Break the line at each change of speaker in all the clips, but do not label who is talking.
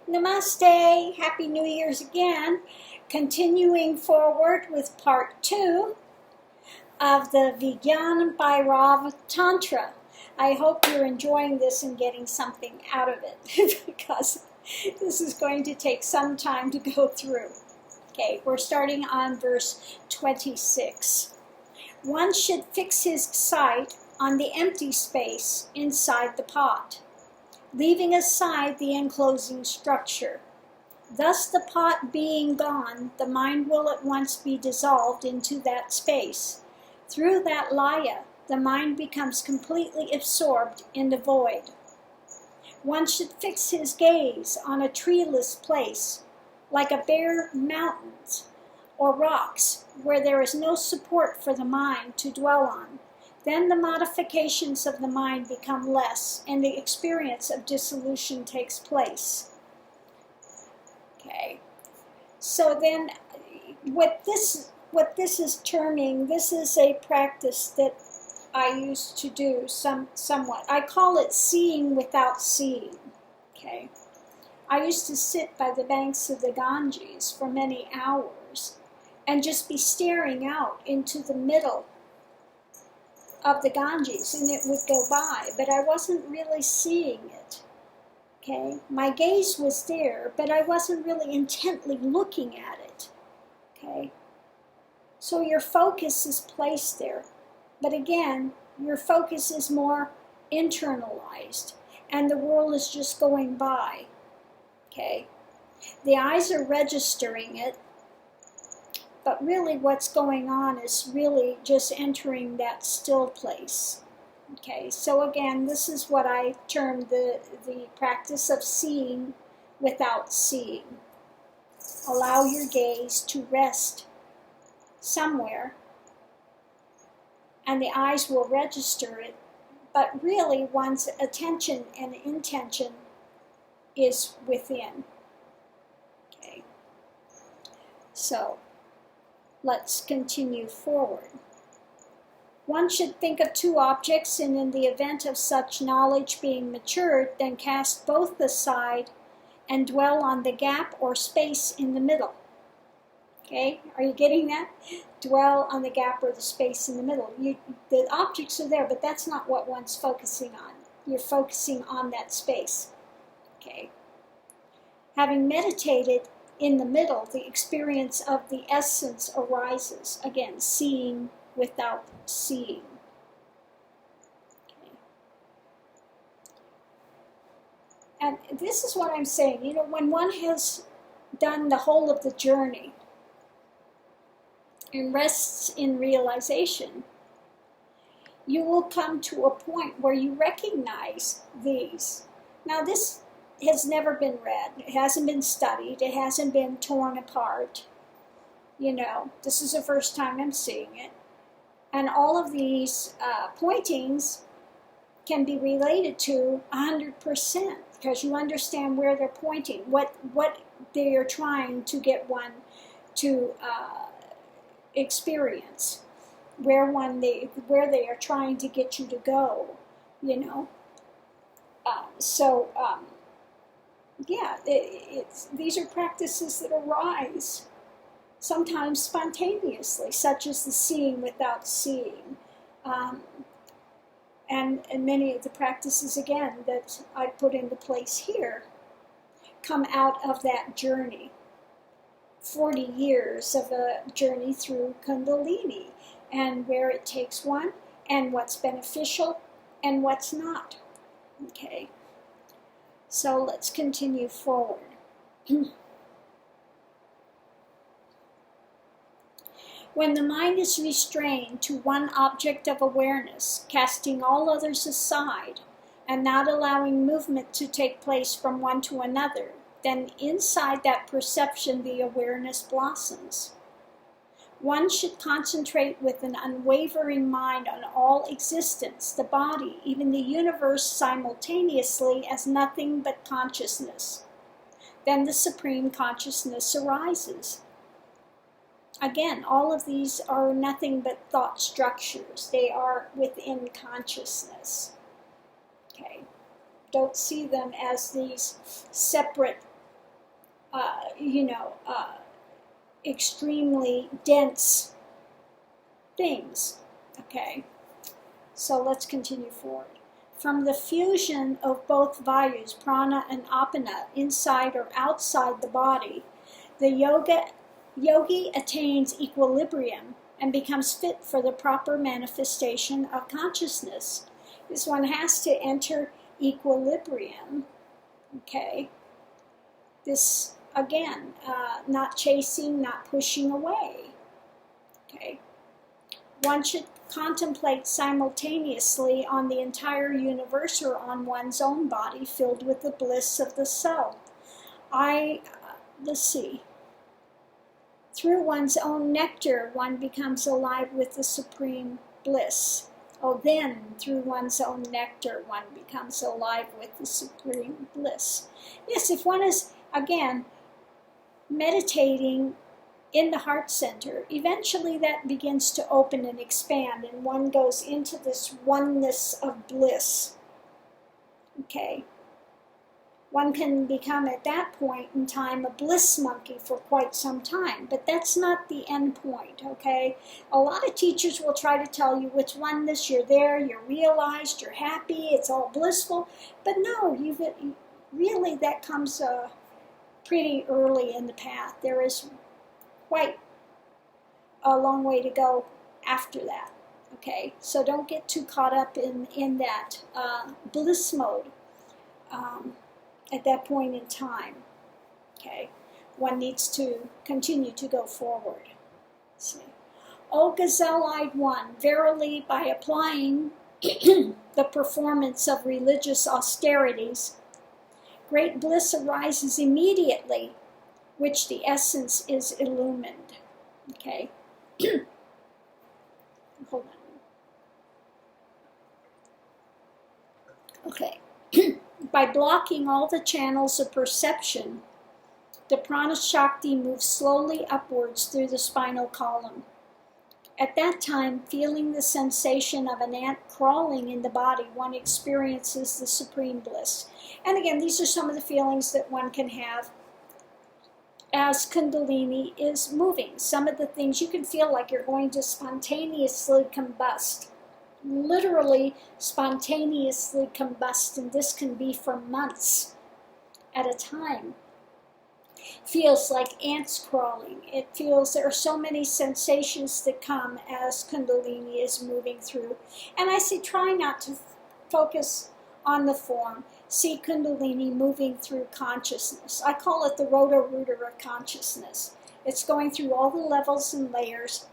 Namaste, Happy New Year's again. Continuing forward with part 2 of the Vijnana Bhairav Tantra. I hope you're enjoying this and getting something out of it because this is going to take some time to go through. Okay, we're starting on verse 26. One should fix his sight on the empty space inside the pot, leaving aside the enclosing structure. Thus, the pot being gone, the mind will at once be dissolved into that space. Through that laya, the mind becomes completely absorbed in the void. One should fix his gaze on a treeless place, like a bare mountains or rocks, where there is no support for the mind to dwell on. Then the modifications of the mind become less, and the experience of dissolution takes place. Okay, so then what this is terming, this is a practice that I used to do somewhat. I call it seeing without seeing. Okay, I used to sit by the banks of the Ganges for many hours and just be staring out into the middle of the Ganges, and it would go by, but I wasn't really seeing it. Okay, my gaze was there, but I wasn't really intently looking at it. Okay, so your focus is placed there, but again, your focus is more internalized, and the world is just going by. Okay, the eyes are registering it, but really what's going on is really just entering that still place. Okay, so again, this is what I term the practice of seeing without seeing. Allow your gaze to rest somewhere, and the eyes will register it, but really one's attention and intention is within. Okay, so let's continue forward. One should think of two objects, and in the event of such knowledge being matured, then cast both aside and dwell on the gap or space in the middle. Okay, are you getting that? Dwell on the gap or the space in the middle. The objects are there, but that's not what one's focusing on. You're focusing on that space. Okay. Having meditated in the middle, the experience of the essence arises. Again, seeing without seeing. Okay. And this is what I'm saying. You know, when one has done the whole of the journey and rests in realization, you will come to a point where you recognize these. Now, this has never been read. It hasn't been studied. It hasn't been torn apart. You know, this is the first time I'm seeing it. And all of these pointings can be related to 100% because you understand where they're pointing, what they are trying to get one to experience, where they are trying to get you to go, you know. Yeah, these are practices that arise sometimes spontaneously, such as the seeing without seeing. And many of the practices, again, that I put into place here come out of that journey. 40 years of a journey through Kundalini, and where it takes one, and what's beneficial, and what's not. Okay, so let's continue forward. When the mind is restrained to one object of awareness, casting all others aside, and not allowing movement to take place from one to another, then inside that perception the awareness blossoms. One should concentrate with an unwavering mind on all existence, the body, even the universe simultaneously as nothing but consciousness. Then the supreme consciousness arises. Again, all of these are nothing but thought structures. They are within consciousness. Okay. Don't see them as these separate extremely dense things. Okay, so let's continue forward. From the fusion of both vayus, prana and apana, inside or outside the body, the yogi attains equilibrium and becomes fit for the proper manifestation of consciousness. This one has to enter equilibrium. Okay, this again, not chasing, not pushing away. Okay, one should contemplate simultaneously on the entire universe or on one's own body filled with the bliss of the soul. Let's see. Through one's own nectar, one becomes alive with the supreme bliss. Oh, then, through one's own nectar, one becomes alive with the supreme bliss. Yes, if one is, again, meditating in the heart center, eventually that begins to open and expand, and one goes into this oneness of bliss. Okay. One can become, at that point in time, a bliss monkey for quite some time, but that's not the end point, okay? A lot of teachers will try to tell you it's oneness, you're there, you're realized, you're happy, it's all blissful, but no, really that comes pretty early in the path. There is quite a long way to go after that, okay? So don't get too caught up in that bliss mode. At that point in time, okay, one needs to continue to go forward. Let's see. O gazelle-eyed one, verily by applying the performance of religious austerities, great bliss arises immediately, which the essence is illumined. Okay. Hold on. Okay. By blocking all the channels of perception, the prana shakti moves slowly upwards through the spinal column. At that time, feeling the sensation of an ant crawling in the body, one experiences the supreme bliss. And again, these are some of the feelings that one can have as Kundalini is moving. Some of the things you can feel like you're going to spontaneously combust. Literally spontaneously combust, and this can be for months at a time. Feels like ants crawling. It feels there are so many sensations that come as Kundalini is moving through. And I say try not to focus on the form. See Kundalini moving through consciousness. I call it the roto-rooter of consciousness. It's going through all the levels and layers.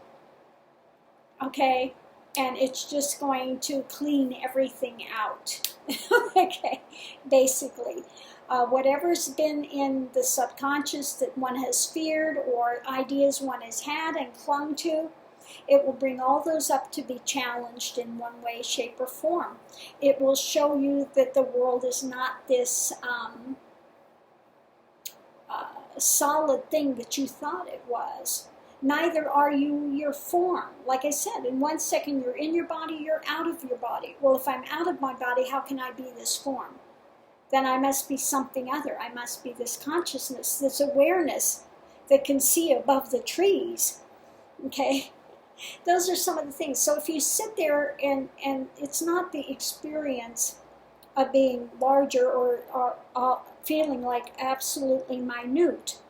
Okay? And it's just going to clean everything out. Okay, basically. Whatever's been in the subconscious that one has feared or ideas one has had and clung to, it will bring all those up to be challenged in one way, shape, or form. It will show you that the world is not this solid thing that you thought it was. Neither are you your form. Like I said, in 1 second you're in your body, you're out of your body. Well, if I'm out of my body, how can I be this form? Then I must be something other. I must be this consciousness, this awareness that can see above the trees. Okay? Those are some of the things. So if you sit there and it's not the experience of being larger or feeling like absolutely minute.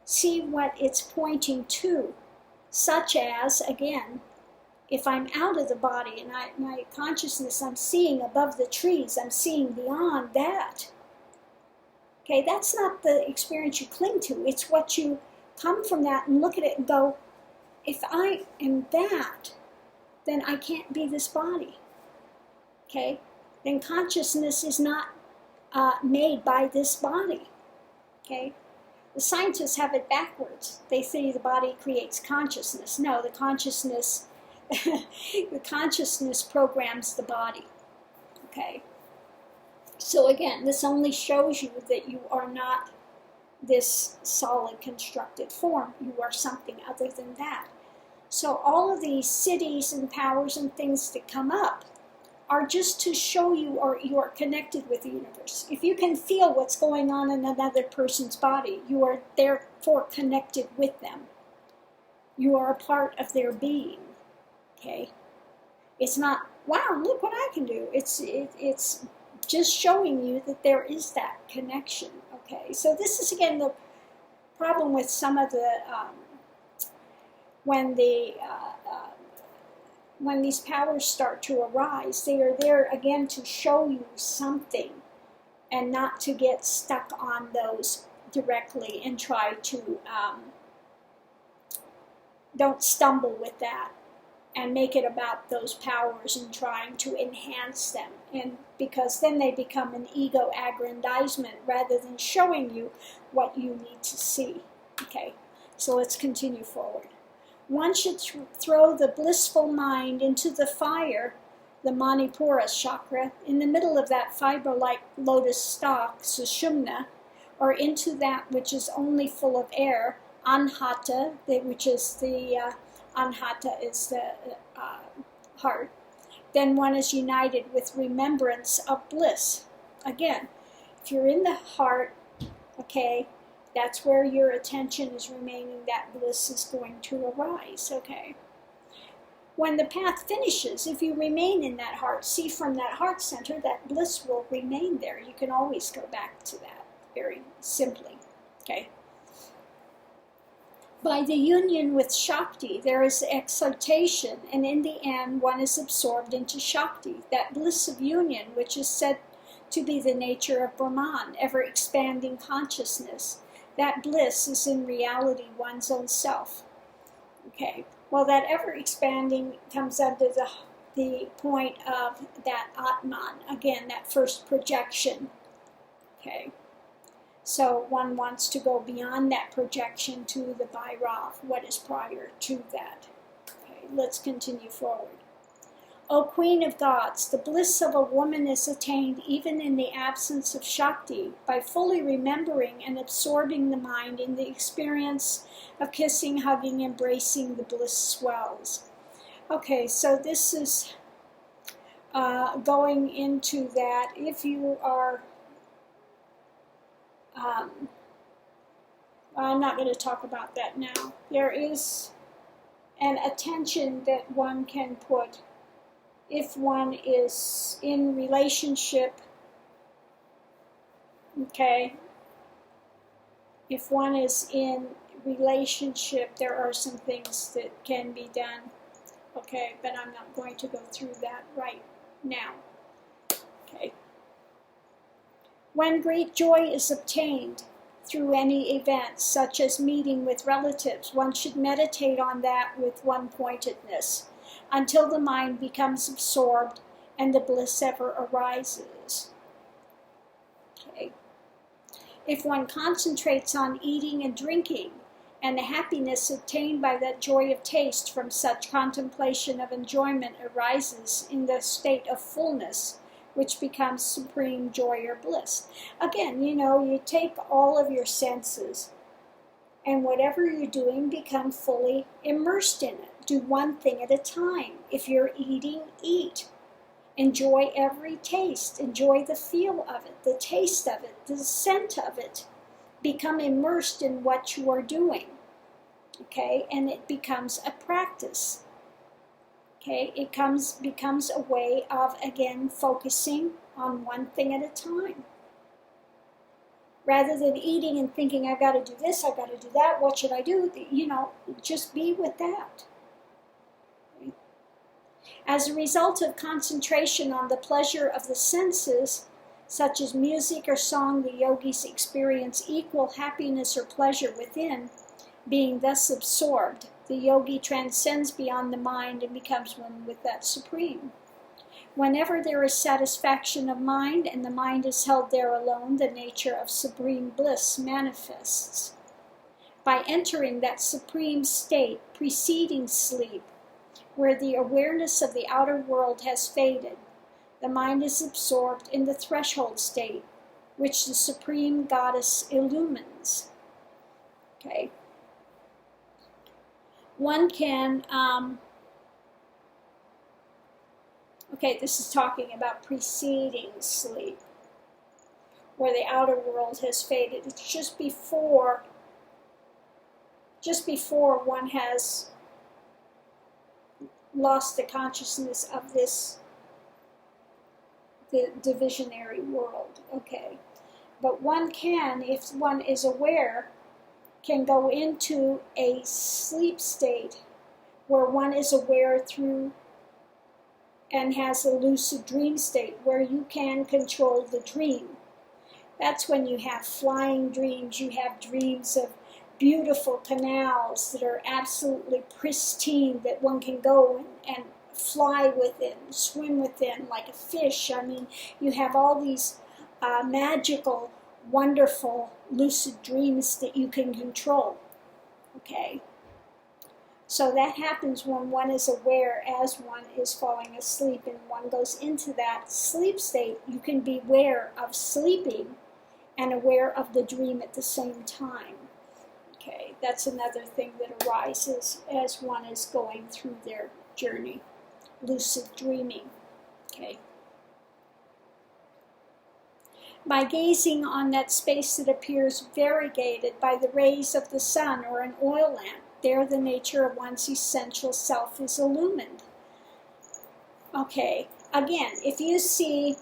See what it's pointing to, such as, again, if I'm out of the body and my consciousness, I'm seeing above the trees, I'm seeing beyond that. Okay, that's not the experience you cling to. It's what you come from that and look at it and go, if I am that, then I can't be this body. Okay, then consciousness is not made by this body. Okay. The scientists have it backwards. They say the body creates consciousness. No, the consciousness programs the body. Okay. So again, this only shows you that you are not this solid constructed form. You are something other than that. So all of these cities and powers and things that come up are just to show you or you are connected with the universe. If you can feel what's going on in another person's body, you are therefore connected with them. You are a part of their being, okay? It's not, wow, look what I can do. It's just showing you that there is that connection, okay? So this is, again, the problem with some of the, when these powers start to arise, they are there, again, to show you something and not to get stuck on those directly and try to, don't stumble with that and make it about those powers and trying to enhance them. And because then they become an ego aggrandizement rather than showing you what you need to see. Okay, so let's continue forward. One should throw the blissful mind into the fire, the Manipura chakra, in the middle of that fiber-like lotus stalk, Sushumna, or into that which is only full of air, Anhata, which is the Anhata is the heart. Then one is united with remembrance of bliss. Again, if you're in the heart, okay, that's where your attention is remaining, that bliss is going to arise, okay? When the path finishes, if you remain in that heart, see from that heart center, that bliss will remain there. You can always go back to that, very simply, okay? By the union with Shakti, there is exaltation, and in the end, one is absorbed into Shakti, that bliss of union, which is said to be the nature of Brahman, ever-expanding consciousness. That bliss is in reality one's own self. Okay, well, that ever-expanding comes under the point of that Atman, again, that first projection. Okay, so one wants to go beyond that projection to the Bhairav, what is prior to that. Okay, let's continue forward. O Queen of Gods, the bliss of a woman is attained even in the absence of Shakti by fully remembering and absorbing the mind in the experience of kissing, hugging, embracing. The bliss swells. Okay, so this is going into that. If you are, I'm not going to talk about that now. There is an attention that one can put if one is in relationship, okay, if one is in relationship, there are some things that can be done, okay, but I'm not going to go through that right now, okay. When great joy is obtained through any event, such as meeting with relatives, one should meditate on that with one-pointedness, until the mind becomes absorbed and the bliss ever arises. Okay. If one concentrates on eating and drinking, and the happiness obtained by that joy of taste from such contemplation of enjoyment arises in the state of fullness, which becomes supreme joy or bliss. Again, you know, you take all of your senses, and whatever you're doing, become fully immersed in it. Do one thing at a time. If you're eating, eat. Enjoy every taste. Enjoy the feel of it, the taste of it, the scent of it. Become immersed in what you are doing. Okay, and it becomes a practice. Okay, it becomes a way of, again, focusing on one thing at a time. Rather than eating and thinking, I've got to do this, I've got to do that, what should I do? You know, just be with that. As a result of concentration on the pleasure of the senses, such as music or song, the yogis experience equal happiness or pleasure within. Being thus absorbed, the yogi transcends beyond the mind and becomes one with that supreme. Whenever there is satisfaction of mind and the mind is held there alone, the nature of supreme bliss manifests. By entering that supreme state preceding sleep, where the awareness of the outer world has faded, the mind is absorbed in the threshold state, which the Supreme Goddess illumines. Okay. One can, Okay, this is talking about preceding sleep, where the outer world has faded. It's just before one has lost the consciousness of this, the divisionary world, okay? But one can, if one is aware, can go into a sleep state where one is aware through and has a lucid dream state where you can control the dream. That's when you have flying dreams. You have dreams of beautiful canals that are absolutely pristine, that one can go and fly within, swim within like a fish. I mean, you have all these magical, wonderful, lucid dreams that you can control, okay? So that happens when one is aware as one is falling asleep, and one goes into that sleep state. You can be aware of sleeping and aware of the dream at the same time. Okay, that's another thing that arises as one is going through their journey, lucid dreaming. Okay. By gazing on that space that appears variegated by the rays of the sun or an oil lamp, there the nature of one's essential self is illumined. Okay, again, if you see,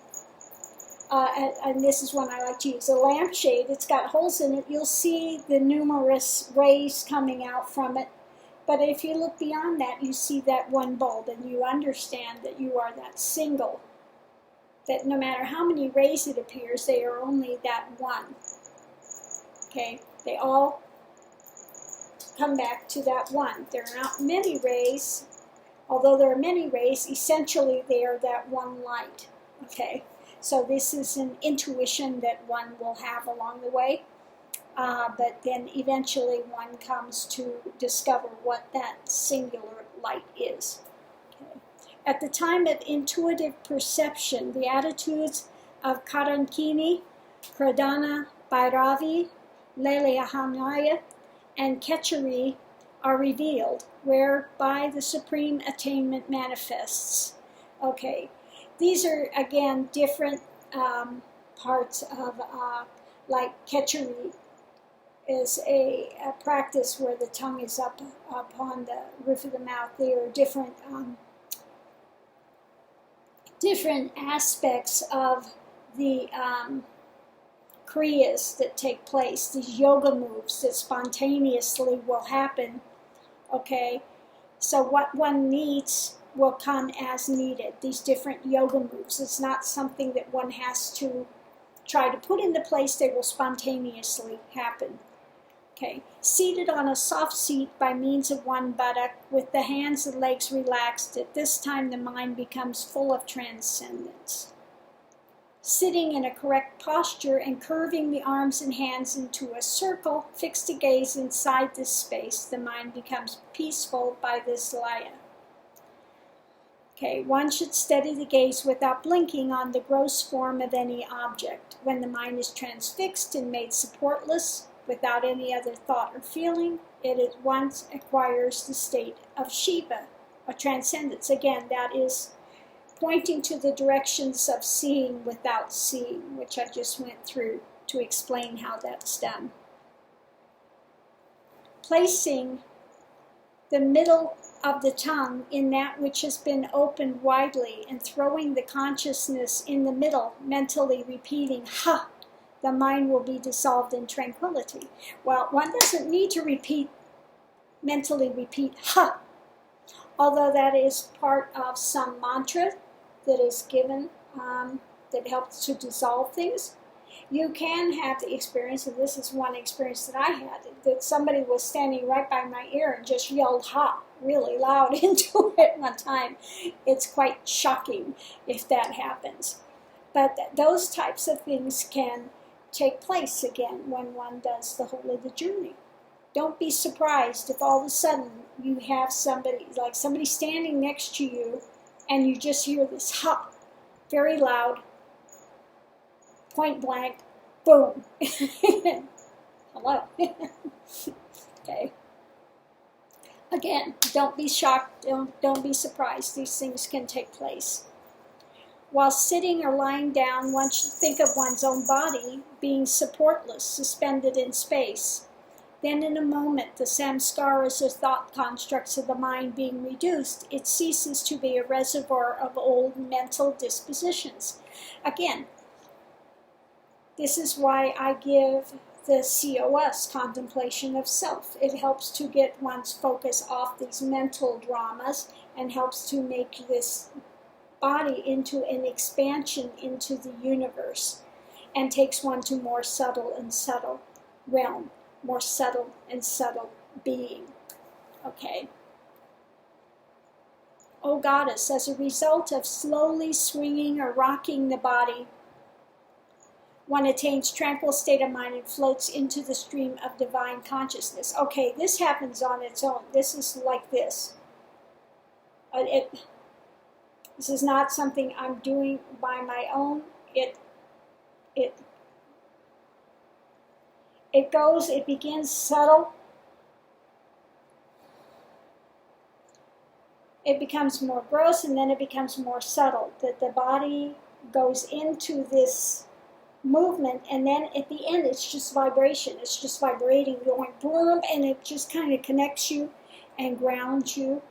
and this is one I like to use, a lampshade, it's got holes in it, you'll see the numerous rays coming out from it. But if you look beyond that, you see that one bulb, and you understand that you are that single. That no matter how many rays it appears, they are only that one. Okay, they all come back to that one. There are not many rays. Although there are many rays, essentially they are that one light. Okay, so this is an intuition that one will have along the way, but then eventually one comes to discover what that singular light is. Okay. At the time of intuitive perception, the attitudes of Karankini, Vijnana Bhairav, Lelehanaya, and Ketchari are revealed, whereby the supreme attainment manifests. Okay, these are again different parts of, like Ketchari is a practice where the tongue is up upon the roof of the mouth. There are different different aspects of the kriyas that take place, these yoga moves that spontaneously will happen, okay? So what one needs will come as needed, these different yoga moves. It's not something that one has to try to put into place, they will spontaneously happen. Okay, seated on a soft seat by means of one buttock, with the hands and legs relaxed, at this time the mind becomes full of transcendence. Sitting in a correct posture and curving the arms and hands into a circle, fixed to gaze inside this space, the mind becomes peaceful by this laya. Okay, one should steady the gaze without blinking on the gross form of any object. When the mind is transfixed and made supportless, without any other thought or feeling, it at once acquires the state of Shiva, a transcendence. Again, that is pointing to the directions of seeing without seeing, which I just went through to explain how that's done. Placing the middle of the tongue in that which has been opened widely and throwing the consciousness in the middle, mentally repeating, ha, the mind will be dissolved in tranquility. Well, one doesn't need to mentally repeat, ha, although that is part of some mantra that is given that helps to dissolve things. You can have the experience, and this is one experience that I had, that somebody was standing right by my ear and just yelled ha really loud into it one time. It's quite shocking if that happens. But those types of things can take place again when one does the whole of the journey. Don't be surprised if all of a sudden you have somebody, like somebody standing next to you, and you just hear this ha, very loud, point blank, boom. Hello. Okay. Again, don't be shocked, don't be surprised. These things can take place. While sitting or lying down, one should think of one's own body being supportless, suspended in space. Then in a moment, the samskaras or thought constructs of the mind being reduced, it ceases to be a reservoir of old mental dispositions. Again, this is why I give the COS, contemplation of self. It helps to get one's focus off these mental dramas and helps to make this body into an expansion into the universe and takes one to more subtle and subtle realm, more subtle and subtle being. Okay. O Goddess, as a result of slowly swinging or rocking the body, one attains tranquil state of mind and floats into the stream of divine consciousness. Okay, this happens on its own. This is like this. This is not something I'm doing by my own. It begins subtle. It becomes more gross, and then it becomes more subtle. That the body goes into this movement, and then at the end it's just vibration. It's just vibrating, going boom, and it just kind of connects you and grounds you,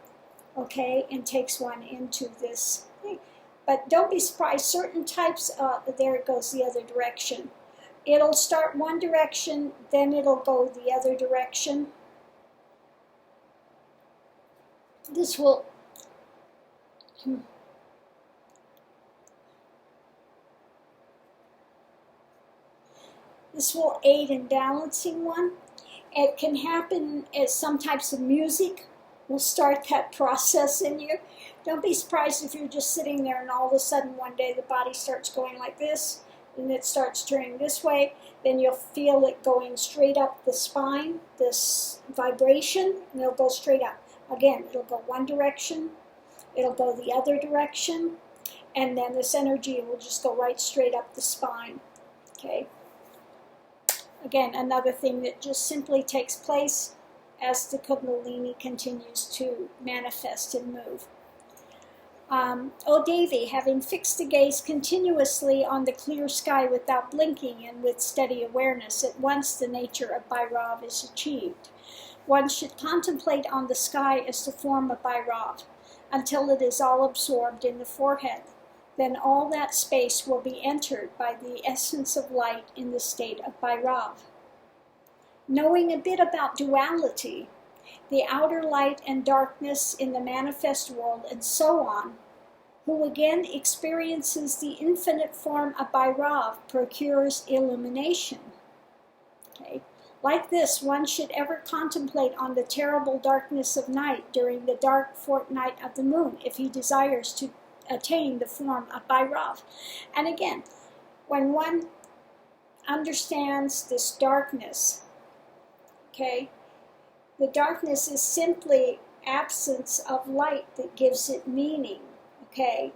okay, and takes one into this thing. But don't be surprised, certain types, there it goes the other direction. It'll start one direction, then it'll go the other direction. This will aid in balancing one. It can happen as some types of music will start that process in you. Don't be surprised if you're just sitting there and all of a sudden one day the body starts going like this, and it starts turning this way. Then you'll feel it going straight up the spine, this vibration, and it'll go straight up. Again, it'll go one direction, it'll go the other direction, and then this energy will just go right straight up the spine. Okay. Again, another thing that just simply takes place as the Kundalini continues to manifest and move. O Devi, having fixed the gaze continuously on the clear sky without blinking and with steady awareness, at once the nature of Bhairav is achieved. One should contemplate on the sky as the form of Bhairav until it is all absorbed in the forehead. Then all that space will be entered by the essence of light in the state of Bhairav. Knowing a bit about duality, the outer light and darkness in the manifest world, and so on, who again experiences the infinite form of Bhairav procures illumination. Okay. Like this, one should ever contemplate on the terrible darkness of night during the dark fortnight of the moon if he desires to attain the form of Bhairav. And again, when one understands this darkness, okay, the darkness is simply absence of light that gives it meaning, okay.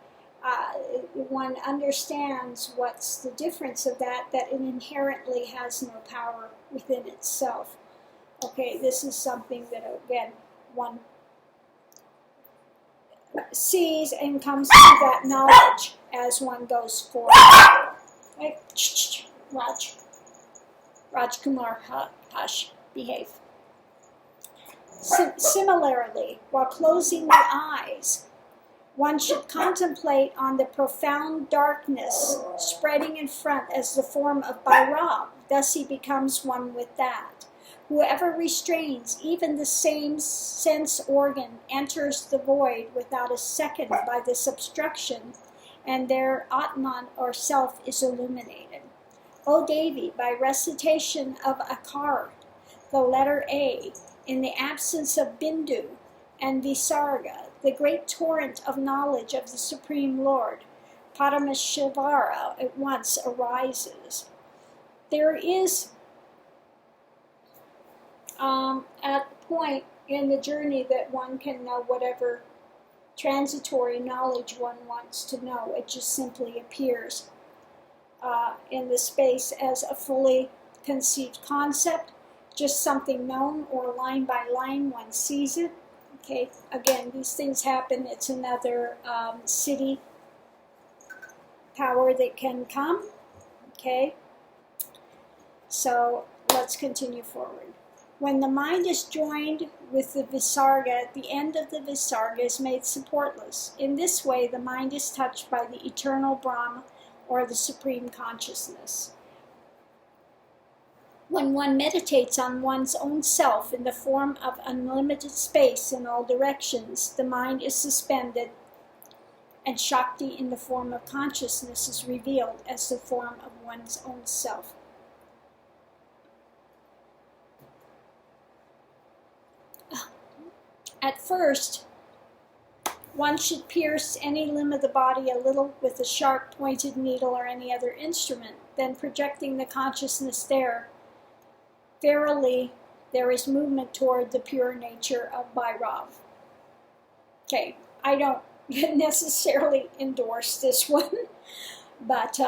One understands what's the difference of that it inherently has no power within itself. Okay, this is something that, again, one sees and comes to that knowledge as one goes forward. Right? Raj Kumar, hush, behave. Similarly, while closing the eyes, one should contemplate on the profound darkness spreading in front as the form of Bhairav. Thus he becomes one with that. Whoever restrains even the same sense organ enters the void without a second by this obstruction, and their Atman or self is illuminated. O Devi, by recitation of Akar, the letter A, in the absence of Bindu and Visarga, the great torrent of knowledge of the Supreme Lord, Parameshvara, at once arises. There is at a point in the journey that one can know whatever transitory knowledge one wants to know. It just simply appears in the space as a fully conceived concept, just something known, or line by line one sees it. Okay, again, these things happen. It's another city power that can come. Okay? So let's continue forward. When the mind is joined with the Visarga, the end of the Visarga is made supportless. In this way, the mind is touched by the eternal Brahma, or the Supreme Consciousness. When one meditates on one's own self in the form of unlimited space in all directions, the mind is suspended, and Shakti in the form of consciousness is revealed as the form of one's own self. At first, one should pierce any limb of the body a little with a sharp pointed needle or any other instrument, then projecting the consciousness there. Verily, there is movement toward the pure nature of Bhairav. Okay, I don't necessarily endorse this one, but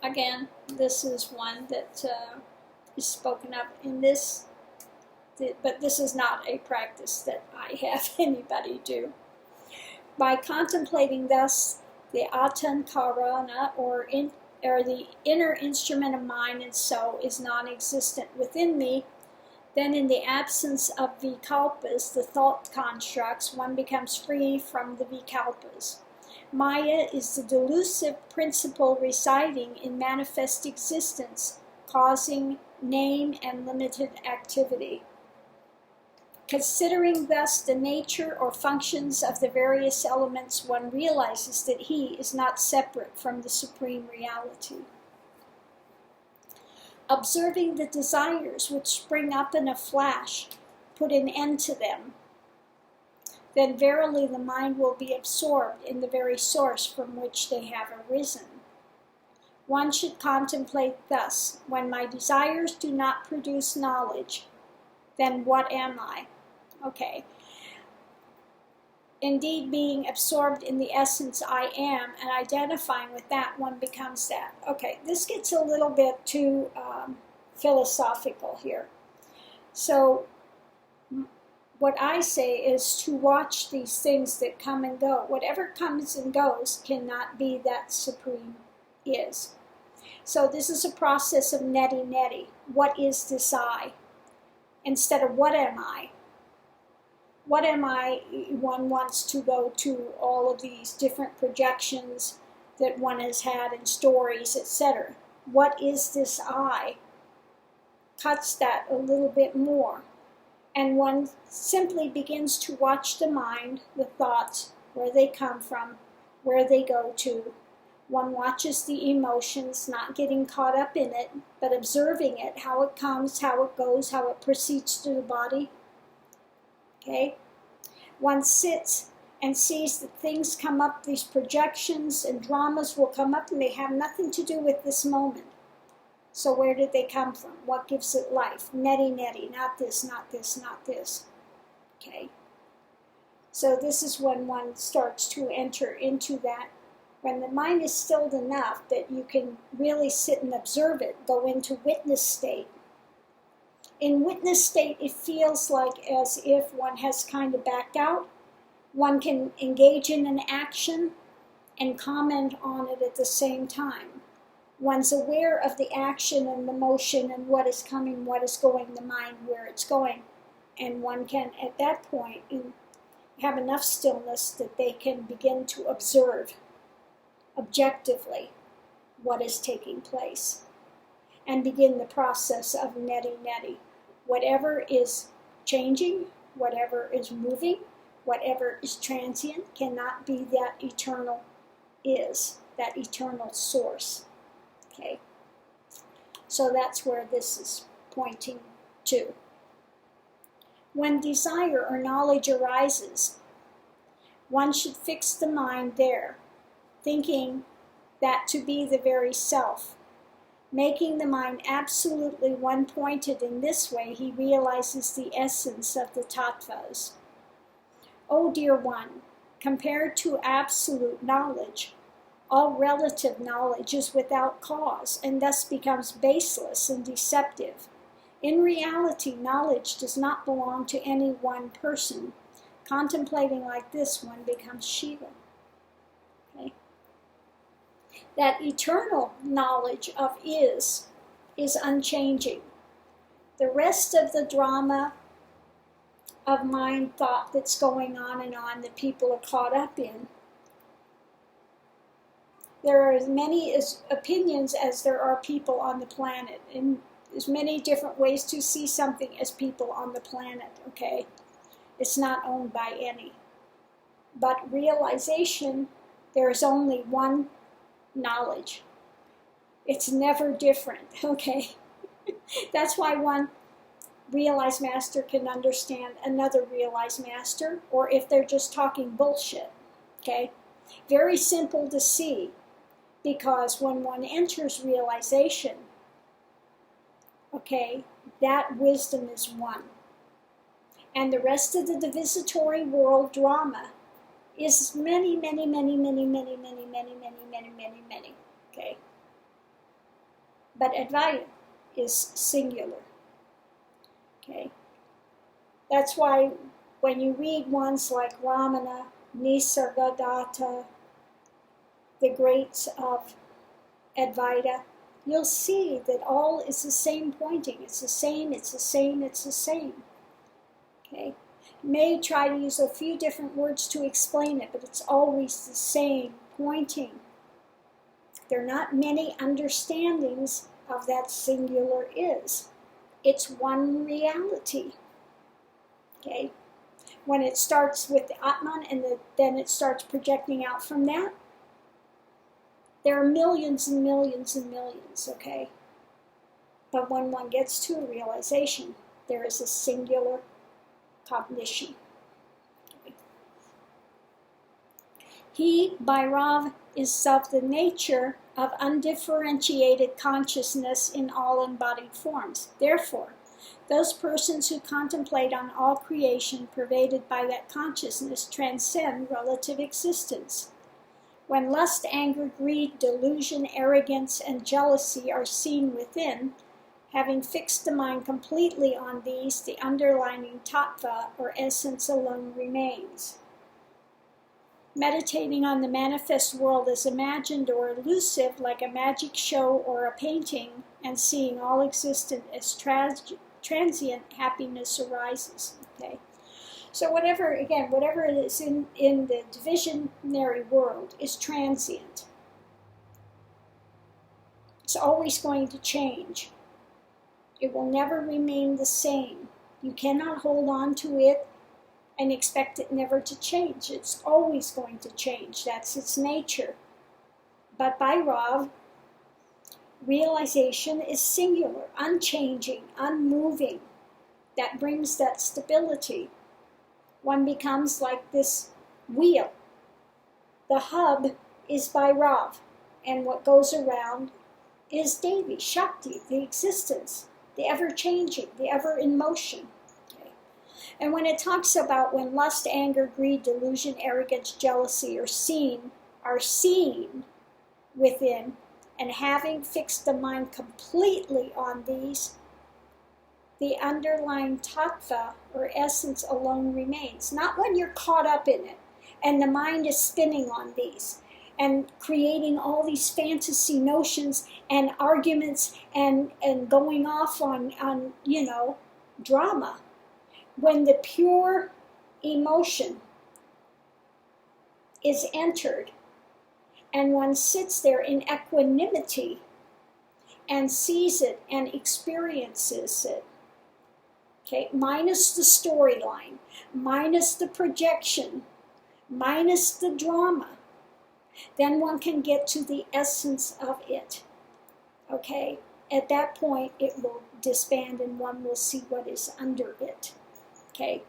again, this is one that is spoken of in this. But this is not a practice that I have anybody do. By contemplating thus the atankarana, or the inner instrument of mind and soul, is non-existent within me, then in the absence of vikalpas, the thought constructs, one becomes free from the vikalpas. Maya is the delusive principle residing in manifest existence, causing name and limited activity. Considering thus the nature or functions of the various elements, one realizes that he is not separate from the Supreme Reality. Observing the desires which spring up in a flash, put an end to them. Then verily the mind will be absorbed in the very source from which they have arisen. One should contemplate thus: when my desires do not produce knowledge, then what am I? Okay. Indeed, being absorbed in the essence I am and identifying with that, one becomes that. Okay, this gets a little bit too philosophical here. So what I say is to watch these things that come and go. Whatever comes and goes cannot be that Supreme is. So this is a process of neti. What is this I? Instead of what am I? What am I? One wants to go to all of these different projections that one has had in stories, etc. What is this I? Cuts that a little bit more. And one simply begins to watch the mind, the thoughts, where they come from, where they go to. One watches the emotions, not getting caught up in it, but observing it, how it comes, how it goes, how it proceeds through the body. Okay? One sits and sees that things come up, these projections and dramas will come up, and they have nothing to do with this moment. So where did they come from? What gives it life? Neti, not this, not this, not this. Okay? So this is when one starts to enter into that. When the mind is stilled enough that you can really sit and observe it, go into witness state. In witness state, it feels like as if one has kind of backed out. One can engage in an action and comment on it at the same time. One's aware of the action and the motion and what is coming, what is going, the mind, where it's going. And one can, at that point, have enough stillness that they can begin to observe objectively what is taking place and begin the process of neti. Whatever is changing, whatever is moving, whatever is transient cannot be that eternal is, that eternal source. Okay? So that's where this is pointing to. When desire or knowledge arises, one should fix the mind there, thinking that to be the very self. Making the mind absolutely one-pointed in this way, he realizes the essence of the tattvas. O dear one, compared to absolute knowledge, all relative knowledge is without cause and thus becomes baseless and deceptive. In reality, knowledge does not belong to any one person. Contemplating like this, one becomes Shiva. That eternal knowledge of is unchanging. The rest of the drama of mind thought that's going on and on that people are caught up in, there are as many opinions as there are people on the planet, and there's many different ways to see something as people on the planet, okay? It's not owned by any. But realization, there is only one knowledge. It's never different, okay? That's why one realized master can understand another realized master, or if they're just talking bullshit, okay? Very simple to see, because when one enters realization, okay, that wisdom is one. And the rest of the divisitory world drama is many, many, many, many, many, many, many, many, many, many, many, okay? But Advaita is singular, okay? That's why when you read ones like Ramana, Nisargadatta, the greats of Advaita, you'll see that all is the same pointing. It's the same, it's the same, it's the same. Okay? You may try to use a few different words to explain it, but it's always the same pointing. There are not many understandings of that singular is. It's one reality. Okay? When it starts with the Atman and then it starts projecting out from that, there are millions and millions and millions, okay? But when one gets to a realization, there is a singular cognition. Okay. He, Bhairav, is of the nature of undifferentiated consciousness in all embodied forms. Therefore, those persons who contemplate on all creation pervaded by that consciousness transcend relative existence. When lust, anger, greed, delusion, arrogance, and jealousy are seen within, having fixed the mind completely on these, the underlying tattva, or essence, alone remains. Meditating on the manifest world as imagined or elusive, like a magic show or a painting, and seeing all existent as transient, happiness arises. Okay? So whatever it is in the divisionary world is transient. It's always going to change. It will never remain the same. You cannot hold on to it and expect it never to change. It's always going to change. That's its nature. But Bhairav, realization is singular, unchanging, unmoving. That brings that stability. One becomes like this wheel. The hub is Bhairav, and what goes around is Devi, Shakti, the existence, the ever-changing, the ever-in-motion. Okay. And when it talks about when lust, anger, greed, delusion, arrogance, jealousy are seen within, and having fixed the mind completely on these, the underlying tattva, or essence, alone remains. Not when you're caught up in it, and the mind is spinning on these, and creating all these fantasy notions and arguments and going off on drama. When the pure emotion is entered, and one sits there in equanimity and sees it and experiences it, okay, minus the storyline, minus the projection, minus the drama, then one can get to the essence of it. Okay? At that point, it will disband and one will see what is under it. Okay?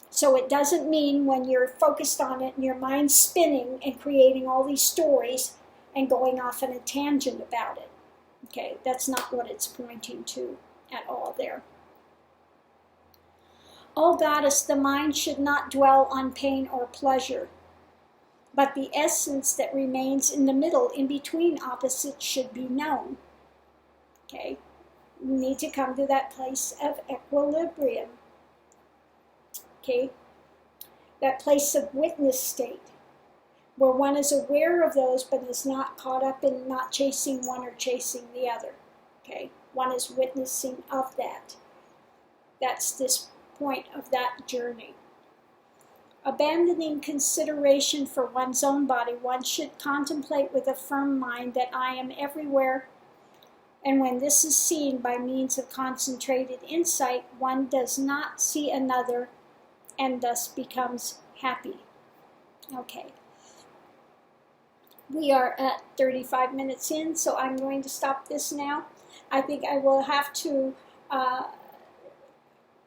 So it doesn't mean when you're focused on it and your mind's spinning and creating all these stories and going off on a tangent about it. Okay? That's not what it's pointing to at all there. O Goddess, the mind should not dwell on pain or pleasure, but the essence that remains in the middle, in between opposites, should be known. Okay? We need to come to that place of equilibrium. Okay? That place of witness state. where one is aware of those but is not caught up in not chasing one or chasing the other. Okay, one is witnessing of that. That's this point of that journey. Abandoning consideration for one's own body, one should contemplate with a firm mind that I am everywhere, and when this is seen by means of concentrated insight, one does not see another and thus becomes happy. Okay. We are at 35 minutes in, so I'm going to stop this now. I think I will have to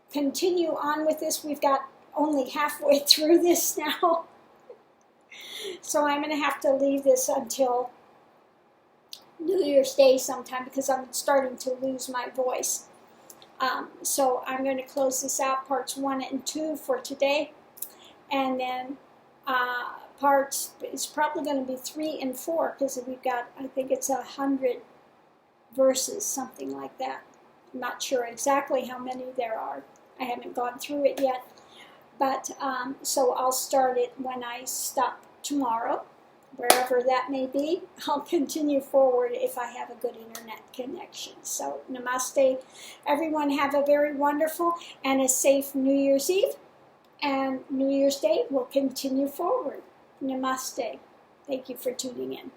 continue on with this. We've got only halfway through this now. So I'm going to have to leave this until New Year's Day sometime because I'm starting to lose my voice. So I'm going to close this out, parts 1 and 2 for today. And then parts, it's probably going to be 3 and 4 because we've got, I think it's 100 verses, something like that. I'm not sure exactly how many there are. I haven't gone through it yet. But so I'll start it when I stop tomorrow, wherever that may be. I'll continue forward if I have a good internet connection. So namaste. Everyone have a very wonderful and a safe New Year's Eve. And New Year's Day will continue forward. Namaste. Thank you for tuning in.